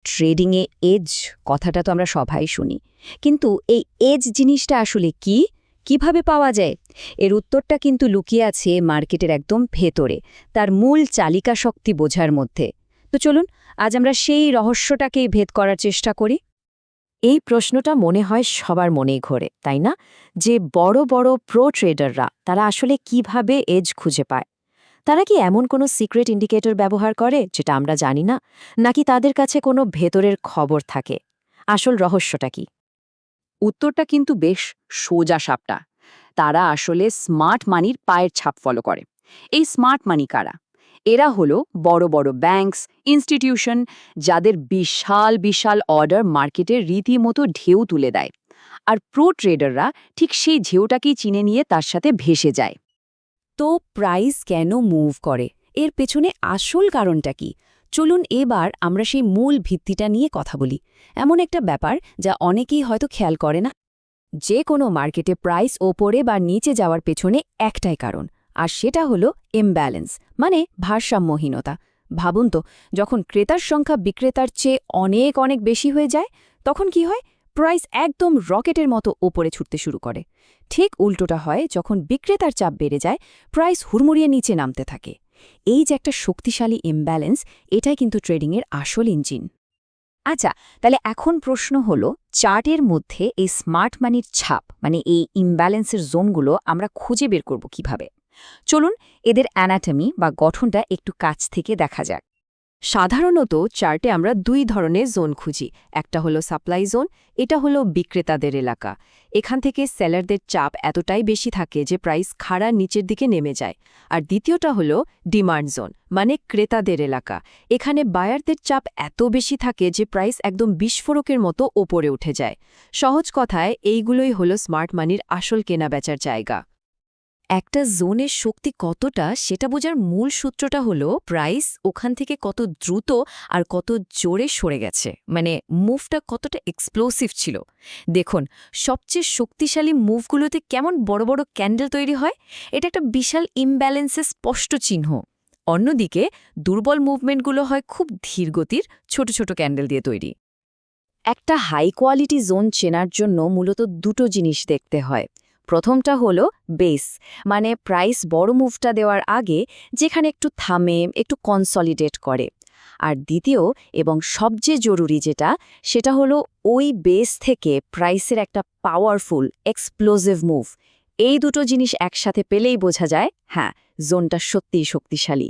ট্রেডিংয়ে age কথাটা তো আমরা সবাই শুনি, কিন্তু এই এজ জিনিসটা আসলে কি, কিভাবে পাওয়া যায়? এর উত্তরটা কিন্তু লুকিয়ে আছে মার্কেটের একদম ভেতরে, তার মূল চালিকা শক্তি বোঝার মধ্যে। তো চলুন আজ আমরা সেই রহস্যটাকেই ভেদ করার চেষ্টা করি। এই প্রশ্নটা মনে হয় সবার মনেই ঘোরে, তাই না? যে বড় বড় প্রো ট্রেডাররা তারা আসলে কিভাবে এজ খুঁজে পায়? তারা কি এমন কোনো সিক্রেট ইন্ডিকেটর ব্যবহার করে যেটা আমরা জানি না, নাকি তাদের কাছে কোনো ভেতরের খবর থাকে? আসল রহস্যটা কি? উত্তরটা কিন্তু বেশ সোজা সাপটা। তারা আসলে স্মার্ট মানির পায়ের ছাপ ফলো করে। এই স্মার্ট মানি কারা? এরা হলো বড় বড় ব্যাংকস, ইনস্টিটিউশন, যাদের বিশাল বিশাল অর্ডার মার্কেটের রীতিমতো ঢেউ তুলে দেয়। আর প্রো ট্রেডাররা ঠিক সেই ঢেউটাকেই চিনে নিয়ে তার সাথে ভেসে যায়। তো প্রাইস কেন মুভ করে, এর পেছনে আসল কারণটা কি? চলুন এবার আমরা সেই মূল ভিত্তিটা নিয়ে কথা বলি। এমন একটা ব্যাপার যা অনেকেই হয়তো খেয়াল করে না। যে কোনো মার্কেটে প্রাইস ওপরে বা নিচে যাওয়ার পেছনে একটাই কারণ, আর সেটা হলো ইমব্যালেন্স, মানে ভারসাম্যহীনতা। ভাবুন তো, যখন ক্রেতার সংখ্যা বিক্রেতার চেয়ে অনেক অনেক বেশি হয়ে যায়, তখন কি হয়? প্রাইস একদম রকেটের মতো ওপরে ছুটতে শুরু করে। ঠিক উল্টোটা হয় যখন বিক্রেতার চাপ বেড়ে যায়, প্রাইস হুড়মুড়িয়ে নিচে নামতে থাকে। এই যে একটা শক্তিশালী ইমব্যালেন্স, এটাই কিন্তু ট্রেডিংয়ের আসল ইঞ্জিন। আচ্ছা, তাহলে এখন প্রশ্ন হলো, চার্টের মধ্যে এই স্মার্ট মানির ছাপ, মানে এই ইমব্যালেন্সের জোনগুলো আমরা খুঁজে বের করব কিভাবে? চলুন এদের অ্যানাটমি বা গঠনটা একটু কাছ থেকে দেখা যাক। সাধারণত চার্টে আমরা দুই ধরনের জোন খুঁজি। একটা হলো সাপ্লাই জোন, এটা হলো বিক্রেতাদের এলাকা। এখান থেকে সেলারদের চাপ এতটাই বেশি থাকে যে প্রাইস খাড়া নিচের দিকে নেমে যায়। আর দ্বিতীয়টা হলো ডিমান্ড জোন, মানে ক্রেতাদের এলাকা। এখানে বায়ারদের চাপ এত বেশি থাকে যে প্রাইস একদম বিস্ফোরকের মতো ওপরে উঠে যায়। সহজ কথায় এইগুলোই হলো স্মার্ট মানির আসল কেনাবেচার জায়গা। একটা জোনের শক্তি কতটা সেটা বোঝার মূল সূত্রটা হলো প্রাইস ওখান থেকে কত দ্রুত আর কত জোরে সরে গেছে, মানে মুভটা কতটা এক্সপ্লোসিভ ছিল। দেখুন, সবচেয়ে শক্তিশালী মুভগুলোতে কেমন বড় বড় ক্যান্ডেল তৈরি হয়, এটা একটা বিশাল ইমব্যালেন্সের স্পষ্ট চিহ্ন। অন্যদিকে দুর্বল মুভমেন্টগুলো হয় খুব ধীরগতির ছোট ছোট ক্যান্ডেল দিয়ে তৈরি। একটা হাই কোয়ালিটি জোন চেনার জন্য মূলত দুটো জিনিস দেখতে হয়। প্রথমটা হলো বেস, মানে প্রাইস বড় মুভটা দেওয়ার আগে যেখানে একটু থামে, একটু কনসলিডেট করে। আর দ্বিতীয় এবং সবচেয়ে জরুরি যেটা, সেটা হলো ওই বেস থেকে প্রাইসের একটা পাওয়ারফুল এক্সপ্লোসিভ মুভ। এই দুটো জিনিস একসাথে পেলেই বোঝা যায়, হ্যাঁ, জোনটা সত্যিই শক্তিশালী।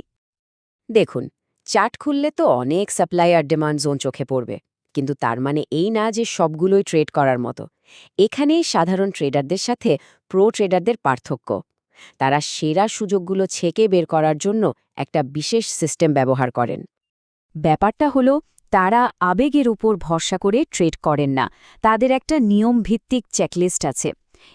দেখুন, চার্ট খুললে তো অনেক সাপ্লাই আর ডিমান্ড জোন চোখে পড়বে, কিন্তু তার মানে এই না যে সবগুলোই ট্রেড করার মতো। এখানেই সাধারণ ট্রেডারদের সাথে প্রো ট্রেডারদের পার্থক্য। তারা সেরা সুযোগগুলো ছেকে বের করার জন্য একটা বিশেষ সিস্টেম ব্যবহার করেন। ব্যাপারটা হলো, তারা আবেগের উপর ভরসা করে ট্রেড করেন না। তাদের একটা নিয়মভিত্তিক চেকলিস্ট আছে।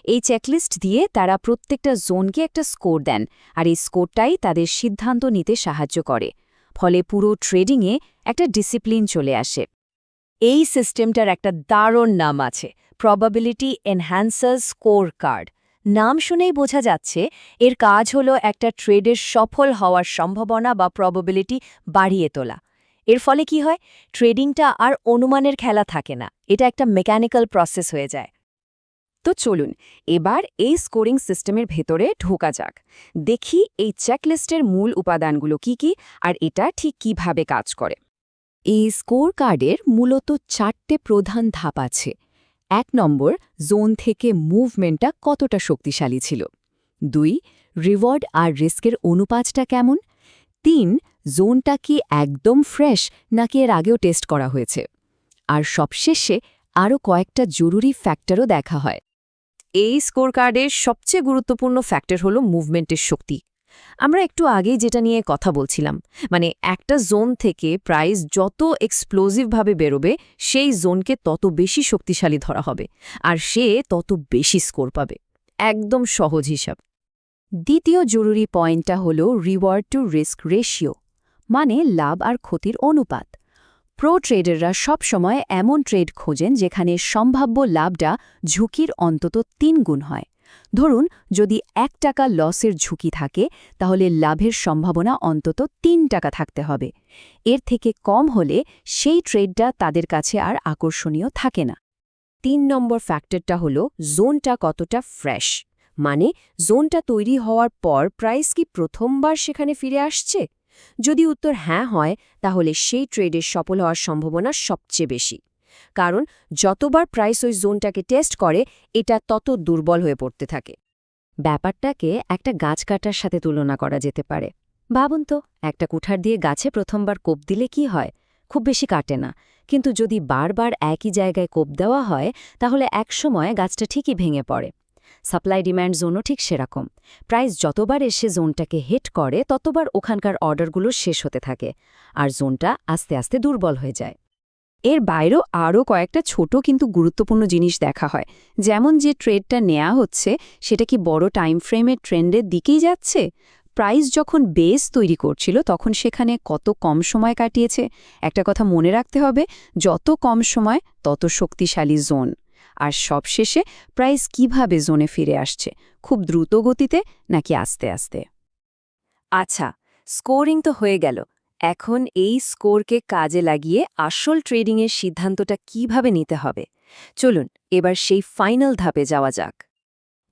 এই চেকলিস্ট দিয়ে তারা প্রত্যেকটা জোনকে একটা স্কোর দেন, আর এই স্কোরটাই তাদের সিদ্ধান্ত নিতে সাহায্য করে। ফলে পুরো ট্রেডিংয়ে একটা ডিসিপ্লিন চলে আসে। এই সিস্টেমটার একটা দারুণ নাম আছে, প্রবাবিলিটি এনহ্যান্সার স্কোর কার্ড। নাম শুনেই বোঝা যাচ্ছে এর কাজ হলো একটা ট্রেডের সফল হওয়ার সম্ভাবনা বা প্রবাবিলিটি বাড়িয়ে তোলা। এর ফলে কি হয়? ট্রেডিংটা আর অনুমানের খেলা থাকে না, এটা একটা মেকানিক্যাল প্রসেস হয়ে যায়। তো চলুন এবার এই স্কোরিং সিস্টেমের ভেতরে ঢোকা যাক। দেখি এই চেকলিস্টের মূল উপাদানগুলো কি কি, আর এটা ঠিক কিভাবে কাজ করে। এই স্কোর কার্ডের মূলত 4টে প্রধান ধাপ আছে। 1 নম্বর, জোন থেকে মুভমেন্টটা কতটা শক্তিশালী ছিল। 2, রিওয়ার্ড আর রিস্কের অনুপাতটা কেমন। 3, জোনটা কি একদম ফ্রেশ নাকি এর আগেও টেস্ট করা হয়েছে। আর সবশেষে আরও কয়েকটা জরুরি ফ্যাক্টরও দেখা হয়। এই স্কোর কার্ডের সবচেয়ে গুরুত্বপূর্ণ ফ্যাক্টর হলো মুভমেন্টের শক্তি। আমরা একটু আগেই যেটা নিয়ে কথা বলছিলাম, মানে একটা জোন থেকে প্রাইস যত এক্সপ্লোসিভভাবে বেরোবে সেই জোনকে তত বেশি শক্তিশালী ধরা হবে, আর সে তত বেশি স্কোর পাবে। একদম সহজ হিসাব। দ্বিতীয় জরুরি পয়েন্টটা হলো রিওয়ার্ড টু রিস্ক রেশিও, মানে লাভ আর ক্ষতির অনুপাত। প্রো ট্রেডাররা সবসময় এমন ট্রেড খোঁজেন যেখানে সম্ভাব্য লাভটা ঝুঁকির অন্তত 3 গুণ হয়। ধরুন যদি 1 টাকা লসের ঝুঁকি থাকে তাহলে লাভের সম্ভাবনা অন্তত 3 টাকা থাকতে হবে। এর থেকে কম হলে সেই ট্রেডটা তাদের কাছে আর আকর্ষণীয় থাকে না। 3 নম্বর ফ্যাক্টরটা হলো জোনটা কতটা ফ্রেশ, মানে জোনটা তৈরি হওয়ার পর প্রাইস কি প্রথমবার সেখানে ফিরে আসছে। যদি উত্তর হ্যাঁ হয় তাহলে সেই ট্রেডের সফল হওয়ার সম্ভাবনা সবচেয়ে বেশি, কারণ যতবার প্রাইস ওই জোনটাকে টেস্ট করে এটা তত দুর্বল হয়ে পড়তে থাকে। ব্যাপারটাকে একটা গাছ কাটার সাথে তুলনা করা যেতে পারে। ভাবুন তো, একটা কুঠার দিয়ে গাছে প্রথমবার কোপ দিলে কি হয়? খুব বেশি কাটে না, কিন্তু যদি বারবার একই জায়গায় কোপ দেওয়া হয় তাহলে একসময় গাছটা ঠিকই ভেঙে পড়ে। সাপ্লাই ডিম্যান্ড জোনও ঠিক সেরকম। প্রাইস যতবার এসে জোনটাকে হিট করে ততবার ওখানকার অর্ডারগুলো শেষ হতে থাকে, আর জোনটা আস্তে আস্তে দুর্বল হয়ে যায়। এর বাইরেও আরও কয়েকটা ছোট কিন্তু গুরুত্বপূর্ণ জিনিস দেখা হয়, যেমন যে ট্রেডটা নেওয়া হচ্ছে সেটা কি বড় টাইম ফ্রেমের ট্রেন্ডের দিকেই যাচ্ছে। প্রাইস যখন বেস তৈরি করছিল তখন সেখানে কত কম সময় কাটিয়েছে। একটা কথা মনে রাখতে হবে, যত কম সময় তত শক্তিশালী জোন। আর সবশেষে প্রাইস কিভাবে জোনে ফিরে আসছে, খুব দ্রুত গতিতে নাকি আস্তে আস্তে। আচ্ছা, স্কোরিং তো হয়ে গেল। এখন এই স্কোরকে কাজে লাগিয়ে আসল ট্রেডিংয়ের সিদ্ধান্তটা কিভাবে নিতে হবে, চলুন এবার সেই ফাইনাল ধাপে যাওয়া যাক।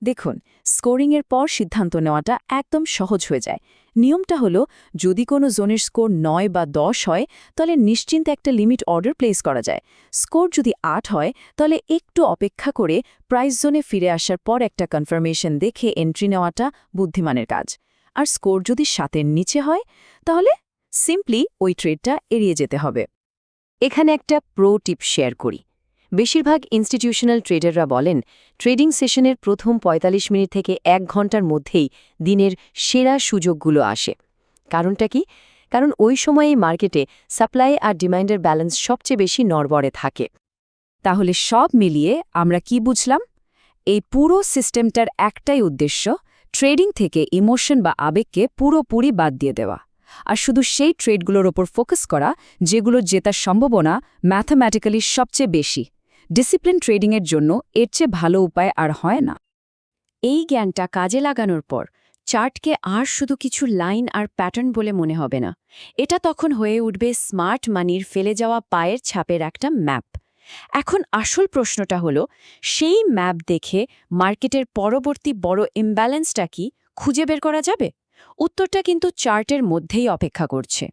দেখুন, স্কোরিংয়ের পর সিদ্ধান্ত নেওয়াটা একদম সহজ হয়ে যায়। নিয়মটা হলো, যদি কোনো জোনের স্কোর 9 বা 10 হয় তাহলে নিশ্চিন্তে একটা লিমিট অর্ডার প্লেস করা যায়। স্কোর যদি 8 হয় তাহলে একটু অপেক্ষা করে প্রাইস জোনে ফিরে আসার পর একটা কনফার্মেশন দেখে এন্ট্রি নেওয়াটা বুদ্ধিমানের কাজ। আর স্কোর যদি 7-এর নিচে হয় তাহলে সিম্পলি ওই ট্রেডটা এড়িয়ে যেতে হবে। এখানে একটা প্রো টিপ শেয়ার করি। বেশিরভাগ ইনস্টিটিউশনাল ট্রেডাররা বলেন ট্রেডিং সেশনের প্রথম ৪৫ মিনিট থেকে 1 ঘন্টার মধ্যেই দিনের সেরা সুযোগগুলো আসে। কারণটা কি? কারণ ওই সময়েই মার্কেটে সাপ্লাই আর ডিমান্ডের ব্যালেন্স সবচেয়ে বেশি নড়বড়ে থাকে। তাহলে সব মিলিয়ে আমরা কি বুঝলাম? এই পুরো সিস্টেমটার একটাই উদ্দেশ্য, ট্রেডিং থেকে ইমোশন বা আবেগকে পুরোপুরি বাদ দিয়ে দেওয়া, আর শুধু সেই ট্রেডগুলোর ওপর ফোকাস করা যেগুলো জেতার সম্ভাবনা ম্যাথমেটিক্যালি সবচেয়ে বেশি। ডিসিপ্লিন ট্রেডিংয়ের জন্য এর চেয়ে ভালো উপায় আর হয় না। এই জ্ঞানটা কাজে লাগানোর পর চার্টকে আর শুধু কিছু লাইন আর প্যাটার্ন বলে মনে হবে না, এটা তখন হয়ে উঠবে স্মার্ট মানির ফেলে যাওয়া পায়ের ছাপের একটা ম্যাপ। এখন আসল প্রশ্নটা হলো, সেই ম্যাপ দেখে মার্কেটের পরবর্তী বড় ইমব্যালেন্সটা কি খুঁজে বের করা যাবে? উত্তরটা কিন্তু চার্টের মধ্যেই অপেক্ষা করছে।